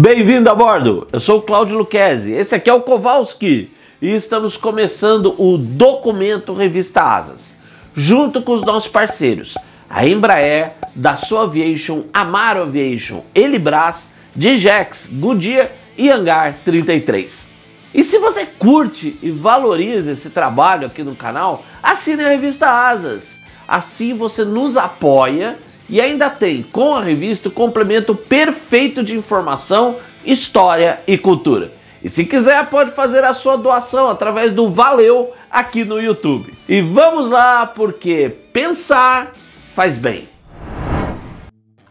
Bem-vindo a bordo, eu sou o Cláudio Lucchesi, esse aqui é o Kowalski e estamos começando o Documento Revista Asas, junto com os nossos parceiros, a Embraer, Dassault Aviation, Amaro Aviation, Elibras, Digex, Goodyear e Hangar 33. E se você curte e valoriza esse trabalho aqui no canal, assine a Revista Asas, assim você nos apoia. E ainda tem, com a revista, o complemento perfeito de informação, história e cultura. E se quiser, pode fazer a sua doação através do Valeu aqui no YouTube. E vamos lá, porque pensar faz bem.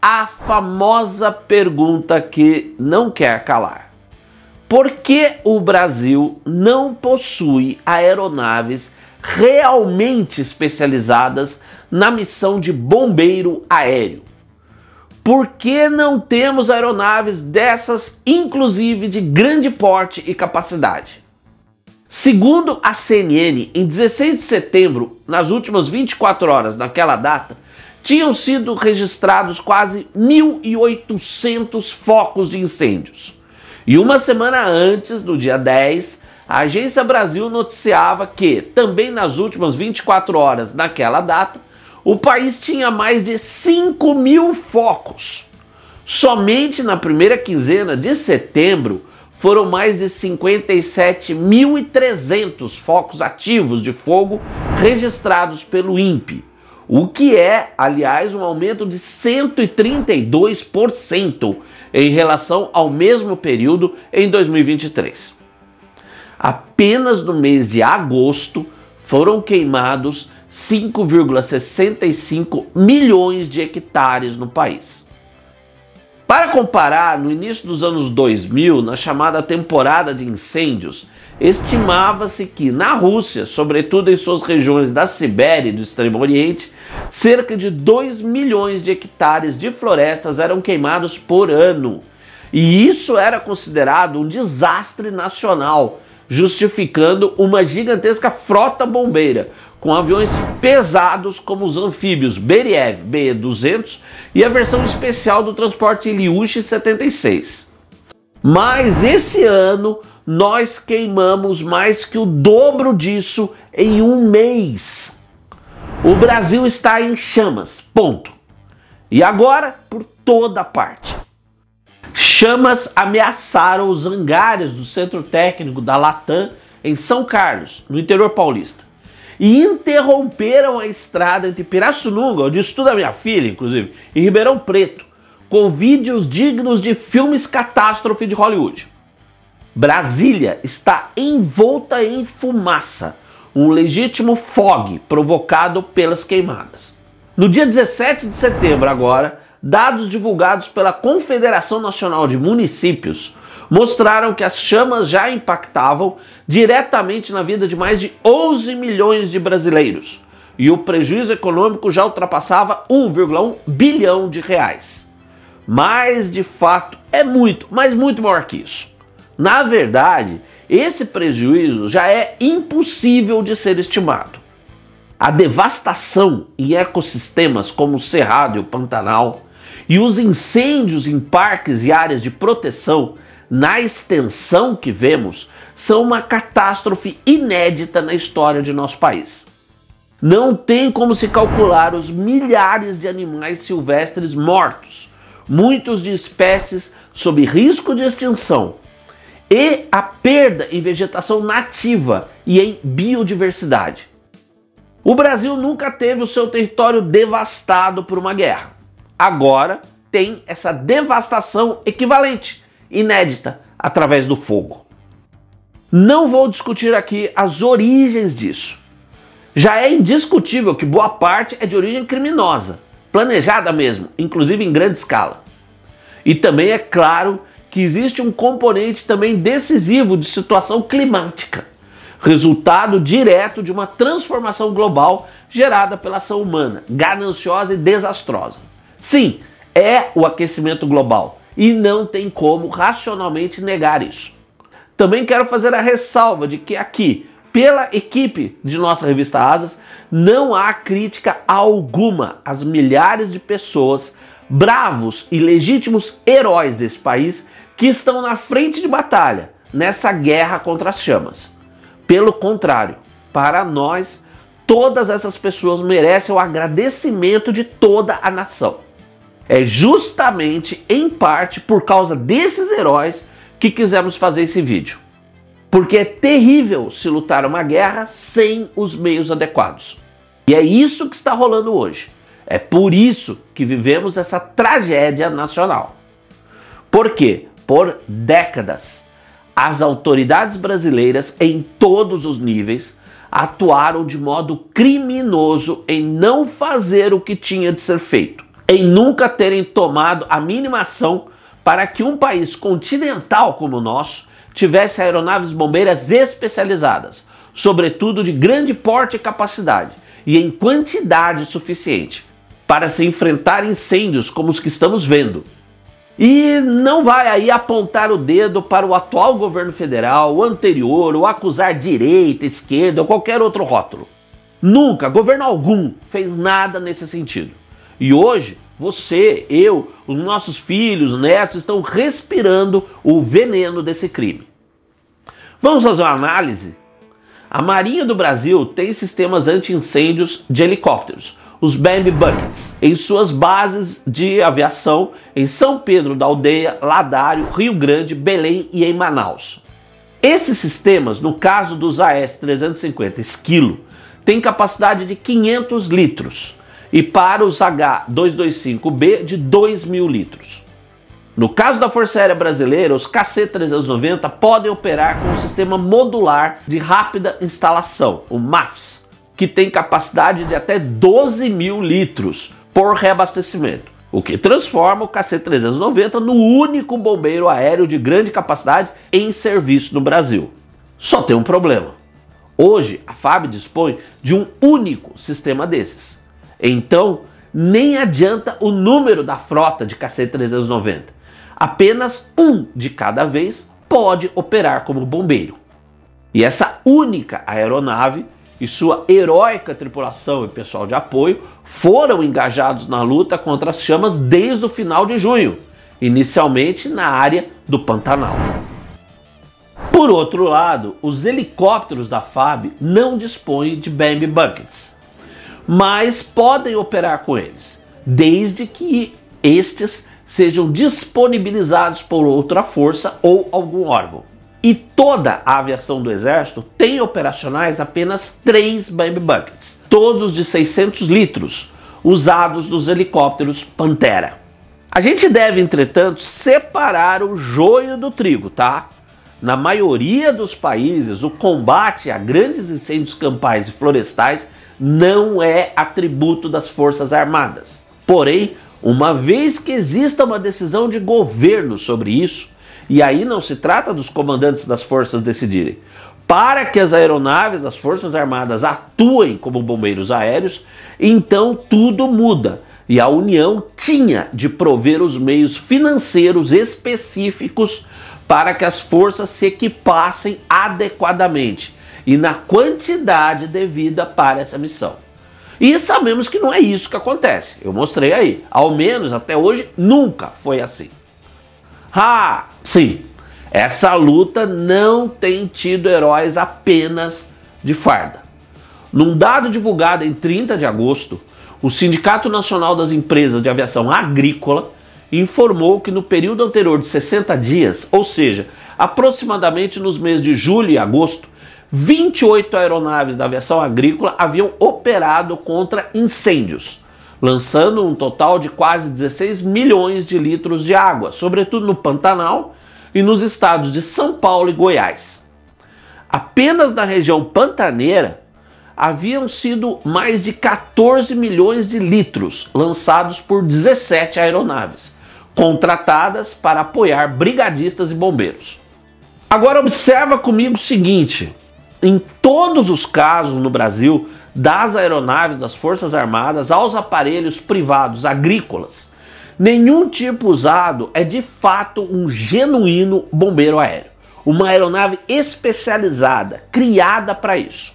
A famosa pergunta que não quer calar. Por que o Brasil não possui aeronaves realmente especializadas na missão de bombeiro aéreo? Por que não temos aeronaves dessas, inclusive de grande porte e capacidade? Segundo a CNN, em 16 de setembro, nas últimas 24 horas naquela data, tinham sido registrados quase 1.800 focos de incêndios. E uma semana antes, no dia 10, a Agência Brasil noticiava que, também nas últimas 24 horas naquela data, o país tinha mais de 5.000 focos. Somente na primeira quinzena de setembro foram mais de 57.300 focos ativos de fogo registrados pelo INPE, o que é, aliás, um aumento de 132% em relação ao mesmo período em 2023. Apenas no mês de agosto foram queimados 5,65 milhões de hectares no país. Para comparar, no início dos anos 2000, na chamada temporada de incêndios, estimava-se que na Rússia, sobretudo em suas regiões da Sibéria e do Extremo Oriente, cerca de 2 milhões de hectares de florestas eram queimados por ano. E isso era considerado um desastre nacional, justificando uma gigantesca frota bombeira, com aviões pesados como os anfíbios Beriev BE-200 e a versão especial do transporte Ilyushin-76. Mas esse ano nós queimamos mais que o dobro disso em um mês. O Brasil está em chamas, ponto. E agora por toda parte. Chamas ameaçaram os hangares do centro técnico da Latam em São Carlos, no interior paulista, e interromperam a estrada entre Pirassununga, onde estuda minha filha, inclusive, e Ribeirão Preto, com vídeos dignos de filmes catástrofe de Hollywood. Brasília está envolta em fumaça, um legítimo fog provocado pelas queimadas. No dia 17 de setembro agora, dados divulgados pela Confederação Nacional de Municípios mostraram que as chamas já impactavam diretamente na vida de mais de 11 milhões de brasileiros e o prejuízo econômico já ultrapassava 1,1 bilhão de reais. Mas de fato é muito, mas muito maior que isso. Na verdade, esse prejuízo já é impossível de ser estimado. A devastação em ecossistemas como o Cerrado e o Pantanal e os incêndios em parques e áreas de proteção, na extensão que vemos, são uma catástrofe inédita na história de nosso país. Não tem como se calcular os milhares de animais silvestres mortos, muitos de espécies sob risco de extinção, e a perda em vegetação nativa e em biodiversidade. O Brasil nunca teve o seu território devastado por uma guerra. Agora tem essa devastação equivalente, inédita, através do fogo. Não vou discutir aqui as origens disso. Já é indiscutível que boa parte é de origem criminosa, planejada mesmo, inclusive em grande escala. E também é claro que existe um componente também decisivo de situação climática, resultado direto de uma transformação global gerada pela ação humana, gananciosa e desastrosa. Sim, é o aquecimento global e não tem como racionalmente negar isso. Também quero fazer a ressalva de que aqui, pela equipe de nossa revista Asas, não há crítica alguma às milhares de pessoas, bravos e legítimos heróis desse país, que estão na frente de batalha nessa guerra contra as chamas. Pelo contrário, para nós, todas essas pessoas merecem o agradecimento de toda a nação. É justamente, em parte, por causa desses heróis que quisemos fazer esse vídeo. Porque é terrível se lutar uma guerra sem os meios adequados. E é isso que está rolando hoje. É por isso que vivemos essa tragédia nacional. Por quê? Por décadas, as autoridades brasileiras, em todos os níveis, atuaram de modo criminoso em não fazer o que tinha de ser feito, em nunca terem tomado a mínima ação para que um país continental como o nosso tivesse aeronaves bombeiras especializadas, sobretudo de grande porte e capacidade, e em quantidade suficiente, para se enfrentar incêndios como os que estamos vendo. E não vai aí apontar o dedo para o atual governo federal, o anterior, ou acusar direita, esquerda ou qualquer outro rótulo. Nunca, governo algum, fez nada nesse sentido. E hoje, você, eu, os nossos filhos, netos estão respirando o veneno desse crime. Vamos fazer uma análise? A Marinha do Brasil tem sistemas anti-incêndios de helicópteros, os Bambi Buckets, em suas bases de aviação em São Pedro da Aldeia, Ladário, Rio Grande, Belém e em Manaus. Esses sistemas, no caso dos AS-350 Esquilo, têm capacidade de 500 litros e para os H-225B de 2.000 litros. No caso da Força Aérea Brasileira, os KC-390 podem operar com um sistema modular de rápida instalação, o MAFS, que tem capacidade de até 12.000 litros por reabastecimento, o que transforma o KC-390 no único bombeiro aéreo de grande capacidade em serviço no Brasil. Só tem um problema. Hoje, a FAB dispõe de um único sistema desses. Então, nem adianta o número da frota de KC-390. Apenas um de cada vez pode operar como bombeiro. E essa única aeronave e sua heróica tripulação e pessoal de apoio foram engajados na luta contra as chamas desde o final de junho, inicialmente na área do Pantanal. Por outro lado, os helicópteros da FAB não dispõem de Bambi Buckets, mas podem operar com eles, desde que estes sejam disponibilizados por outra força ou algum órgão. E toda a aviação do Exército tem operacionais apenas 3 Bambi Buckets, todos de 600 litros, usados nos helicópteros Pantera. A gente deve, entretanto, separar o joio do trigo, tá? Na maioria dos países, o combate a grandes incêndios campais e florestais não é atributo das Forças Armadas. Porém, uma vez que exista uma decisão de governo sobre isso, e aí não se trata dos comandantes das forças decidirem, para que as aeronaves das Forças Armadas atuem como bombeiros aéreos, então tudo muda. E a União tinha de prover os meios financeiros específicos para que as forças se equipassem adequadamente e na quantidade devida para essa missão. E sabemos que não é isso que acontece. Eu mostrei aí. Ao menos até hoje nunca foi assim. Ah, sim, essa luta não tem tido heróis apenas de farda. Num dado divulgado em 30 de agosto, o Sindicato Nacional das Empresas de Aviação Agrícola informou que no período anterior de 60 dias, ou seja, aproximadamente nos meses de julho e agosto, 28 aeronaves da aviação agrícola haviam operado contra incêndios, lançando um total de quase 16 milhões de litros de água, sobretudo no Pantanal e nos estados de São Paulo e Goiás. Apenas na região pantaneira haviam sido mais de 14 milhões de litros lançados por 17 aeronaves, contratadas para apoiar brigadistas e bombeiros. Agora observa comigo o seguinte: em todos os casos no Brasil, das aeronaves das Forças Armadas aos aparelhos privados agrícolas, nenhum tipo usado é de fato um genuíno bombeiro aéreo, uma aeronave especializada, criada para isso.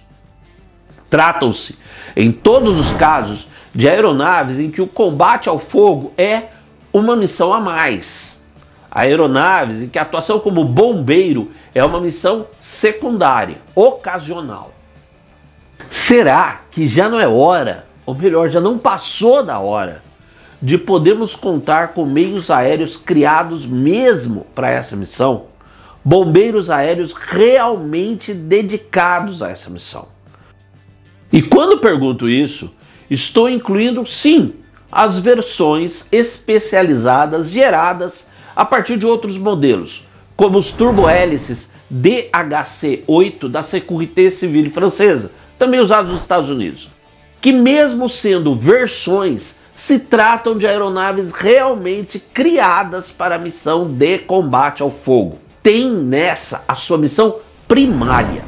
Tratam-se, em todos os casos, de aeronaves em que o combate ao fogo é uma missão a mais. aeronaves em que a atuação como bombeiro é uma missão secundária, ocasional. Será que já não é hora, ou melhor, já não passou da hora, de podermos contar com meios aéreos criados mesmo para essa missão? Bombeiros aéreos realmente dedicados a essa missão. E quando pergunto isso, estou incluindo sim as versões especializadas geradas a partir de outros modelos, como os turbohélices DHC-8 da Sécurité Civile francesa, também usados nos Estados Unidos, que mesmo sendo versões, se tratam de aeronaves realmente criadas para a missão de combate ao fogo. Tem nessa a sua missão primária.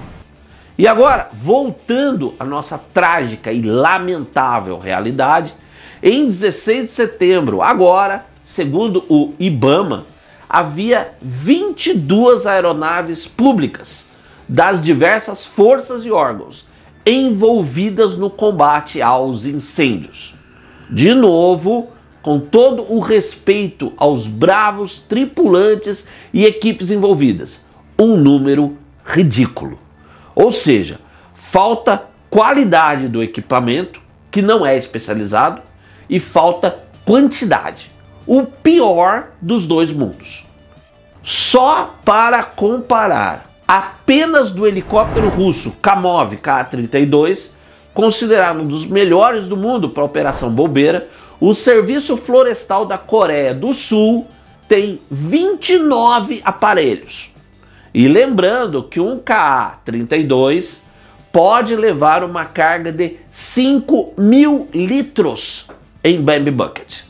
E agora, voltando à nossa trágica e lamentável realidade, em 16 de setembro, agora, segundo o IBAMA, havia 22 aeronaves públicas das diversas forças e órgãos envolvidas no combate aos incêndios. De novo, com todo o respeito aos bravos tripulantes e equipes envolvidas, um número ridículo. Ou seja, falta qualidade do equipamento, que não é especializado, e falta quantidade. O pior dos dois mundos. Só para comparar, apenas do helicóptero russo Kamov Ka-32, considerado um dos melhores do mundo para operação bombeira, o Serviço Florestal da Coreia do Sul tem 29 aparelhos. E lembrando que um Ka-32 pode levar uma carga de 5.000 litros em Bambi Bucket.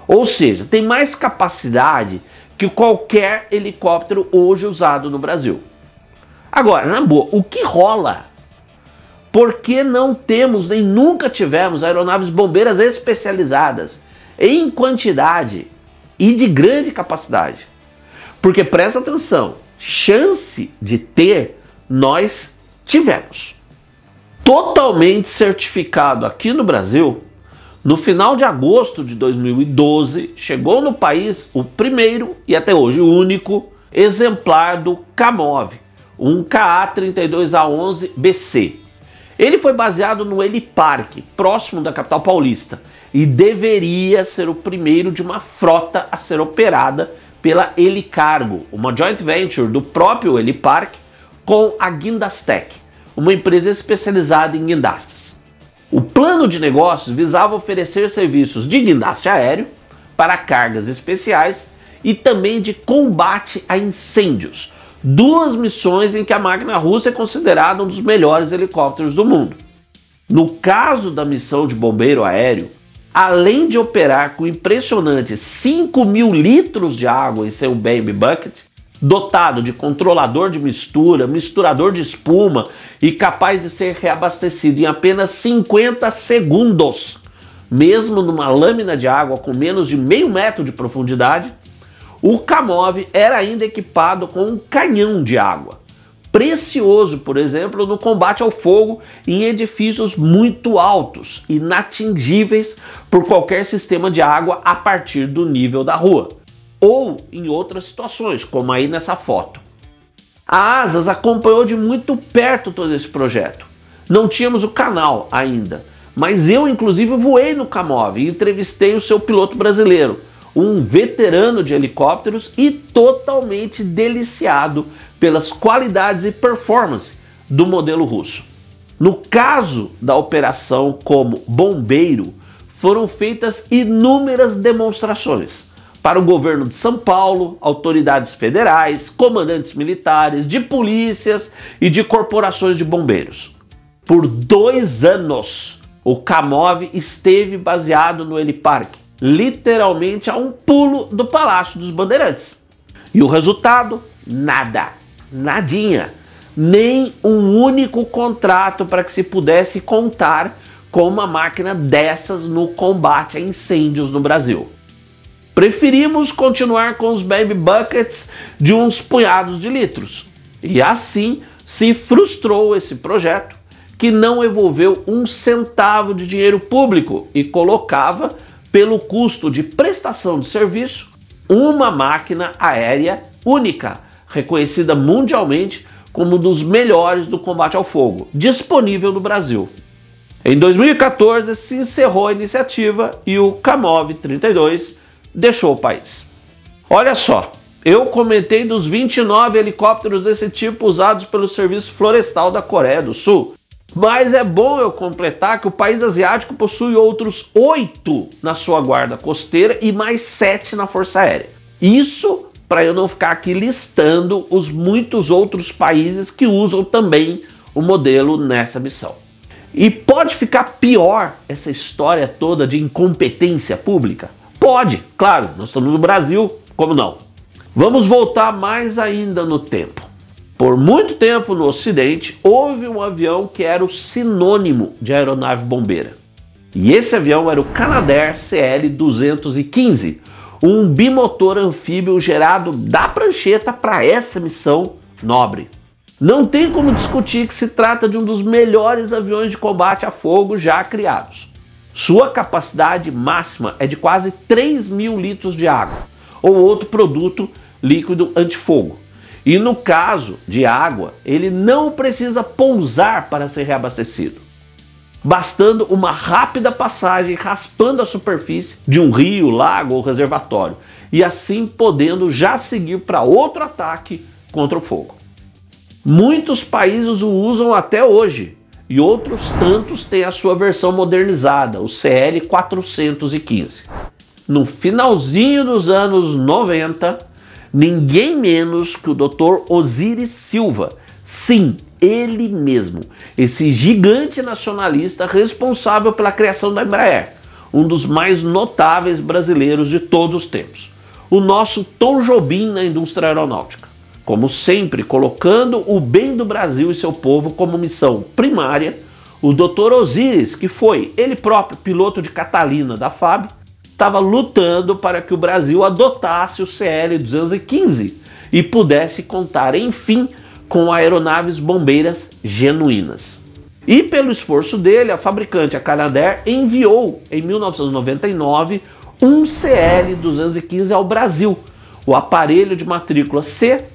Ou seja, tem mais capacidade que qualquer helicóptero hoje usado no Brasil. Agora, na boa, o que rola? Por que não temos, nem nunca tivemos, aeronaves bombeiras especializadas em quantidade e de grande capacidade? Porque, presta atenção, chance de ter, nós tivemos. Totalmente certificado aqui no Brasil, no final de agosto de 2012, chegou no país o primeiro e até hoje o único exemplar do Kamov, um Ka-32A11BC. Ele foi baseado no Helipark, próximo da capital paulista, e deveria ser o primeiro de uma frota a ser operada pela Helicargo, uma joint venture do próprio Helipark com a Guindastec, uma empresa especializada em guindastes. O plano de negócios visava oferecer serviços de guindaste aéreo para cargas especiais e também de combate a incêndios, duas missões em que a máquina russa é considerada um dos melhores helicópteros do mundo. No caso da missão de bombeiro aéreo, além de operar com impressionantes 5.000 litros de água em seu Bambi Bucket, dotado de controlador de mistura, misturador de espuma e capaz de ser reabastecido em apenas 50 segundos, mesmo numa lâmina de água com menos de meio metro de profundidade, o Kamov era ainda equipado com um canhão de água, precioso, por exemplo, no combate ao fogo em edifícios muito altos, inatingíveis por qualquer sistema de água a partir do nível da rua, ou em outras situações, como aí nessa foto. A Asas acompanhou de muito perto todo esse projeto. Não tínhamos o canal ainda, mas eu inclusive voei no Kamov e entrevistei o seu piloto brasileiro, um veterano de helicópteros e totalmente deliciado pelas qualidades e performance do modelo russo. No caso da operação como bombeiro, foram feitas inúmeras demonstrações para o governo de São Paulo, autoridades federais, comandantes militares, de polícias e de corporações de bombeiros. Por 2 anos, o Kamov esteve baseado no Helipark, literalmente a um pulo do Palácio dos Bandeirantes. E o resultado? Nada. Nadinha. Nem um único contrato para que se pudesse contar com uma máquina dessas no combate a incêndios no Brasil. Preferimos continuar com os Bambi Buckets de uns punhados de litros. E assim se frustrou esse projeto, que não envolveu um centavo de dinheiro público e colocava, pelo custo de prestação de serviço, uma máquina aérea única, reconhecida mundialmente como um dos melhores do combate ao fogo, disponível no Brasil. Em 2014 se encerrou a iniciativa e o Kamov 32 deixou o país. Olha só, eu comentei dos 29 helicópteros desse tipo usados pelo Serviço Florestal da Coreia do Sul, mas é bom eu completar que o país asiático possui outros 8 na sua guarda costeira e mais 7 na Força Aérea. Isso para eu não ficar aqui listando os muitos outros países que usam também o modelo nessa missão. E pode ficar pior essa história toda de incompetência pública? Pode, claro, nós estamos no Brasil, como não? Vamos voltar mais ainda no tempo. Por muito tempo no Ocidente, houve um avião que era o sinônimo de aeronave bombeira. E esse avião era o Canadair CL-215, um bimotor anfíbio gerado da prancheta para essa missão nobre. Não tem como discutir que se trata de um dos melhores aviões de combate a fogo já criados. Sua capacidade máxima é de quase 3.000 litros de água ou outro produto líquido antifogo. E no caso de água, ele não precisa pousar para ser reabastecido, bastando uma rápida passagem raspando a superfície de um rio, lago ou reservatório, e assim podendo já seguir para outro ataque contra o fogo. Muitos países o usam até hoje, e outros tantos têm a sua versão modernizada, o CL-415. No finalzinho dos anos 90, ninguém menos que o Dr. Osiris Silva, sim, ele mesmo, esse gigante nacionalista responsável pela criação da Embraer, um dos mais notáveis brasileiros de todos os tempos, o nosso Tom Jobim na indústria aeronáutica, como sempre colocando o bem do Brasil e seu povo como missão primária. O Dr. Osiris, que foi ele próprio piloto de Catalina da FAB, estava lutando para que o Brasil adotasse o CL-215 e pudesse contar, enfim, com aeronaves bombeiras genuínas. E pelo esforço dele, a fabricante, a Canadair, enviou em 1999 um CL-215 ao Brasil, o aparelho de matrícula C-GOFP,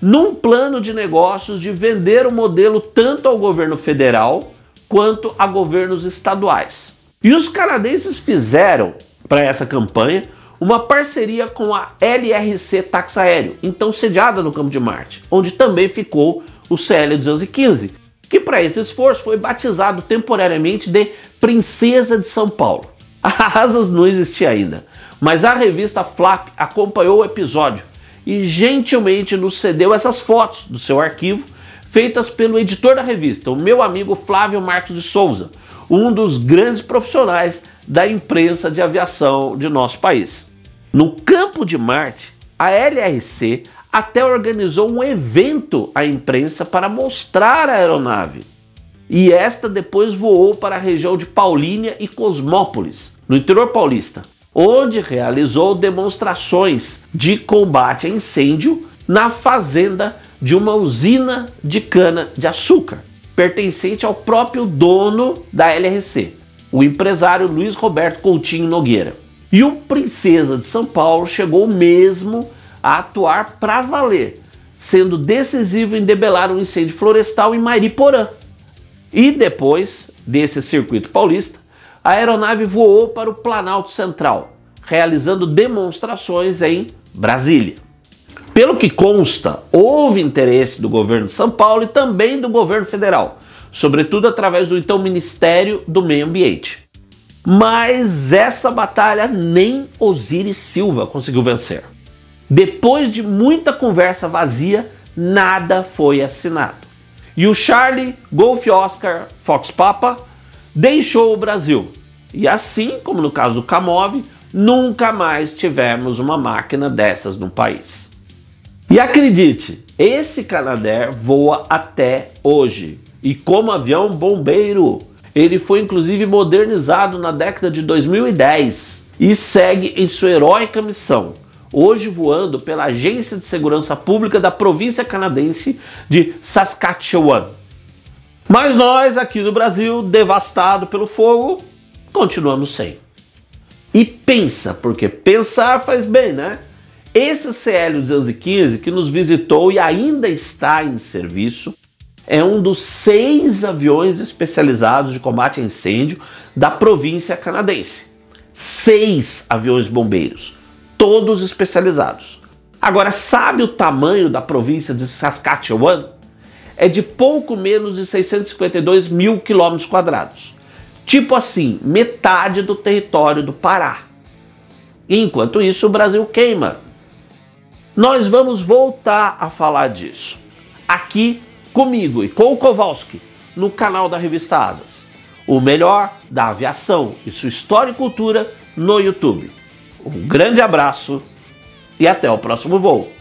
num plano de negócios de vender o modelo tanto ao governo federal quanto a governos estaduais. E os canadenses fizeram, para essa campanha, uma parceria com a LRC Táxi Aéreo, então sediada no Campo de Marte, onde também ficou o CL-215, que para esse esforço foi batizado temporariamente de Princesa de São Paulo. A Asas não existia ainda, mas a revista Flap acompanhou o episódio e gentilmente nos cedeu essas fotos do seu arquivo, feitas pelo editor da revista, o meu amigo Flávio Marcos de Souza, um dos grandes profissionais da imprensa de aviação de nosso país. No Campo de Marte, a LRC até organizou um evento à imprensa para mostrar a aeronave. E esta depois voou para a região de Paulínia e Cosmópolis, no interior paulista, onde realizou demonstrações de combate a incêndio na fazenda de uma usina de cana-de-açúcar, pertencente ao próprio dono da LRC, o empresário Luiz Roberto Coutinho Nogueira. E o Princesa de São Paulo chegou mesmo a atuar para valer, sendo decisivo em debelar um incêndio florestal em Mariporã. E depois desse circuito paulista, a aeronave voou para o Planalto Central, realizando demonstrações em Brasília. Pelo que consta, houve interesse do governo de São Paulo e também do governo federal, sobretudo através do então Ministério do Meio Ambiente. Mas essa batalha nem Osiris Silva conseguiu vencer. Depois de muita conversa vazia, nada foi assinado. E o Charlie Golf Oscar Fox Papa deixou o Brasil. E assim, como no caso do Kamov, nunca mais tivemos uma máquina dessas no país. E acredite, esse Canadair voa até hoje. E como avião bombeiro, ele foi inclusive modernizado na década de 2010 e segue em sua heróica missão, hoje voando pela Agência de Segurança Pública da província canadense de Saskatchewan. Mas nós aqui no Brasil, devastado pelo fogo, continuamos sem. E pensa, porque pensar faz bem, né? Esse CL-215 que nos visitou e ainda está em serviço é um dos 6 aviões especializados de combate a incêndio da província canadense. 6 aviões bombeiros, todos especializados. Agora, sabe o tamanho da província de Saskatchewan? É de pouco menos de 652 mil quilômetros quadrados. Tipo assim, metade do território do Pará. Enquanto isso, o Brasil queima. Nós vamos voltar a falar disso aqui comigo e com o Kowalski no canal da Revista Asas. O melhor da aviação e sua história e cultura no YouTube. Um grande abraço e até o próximo voo.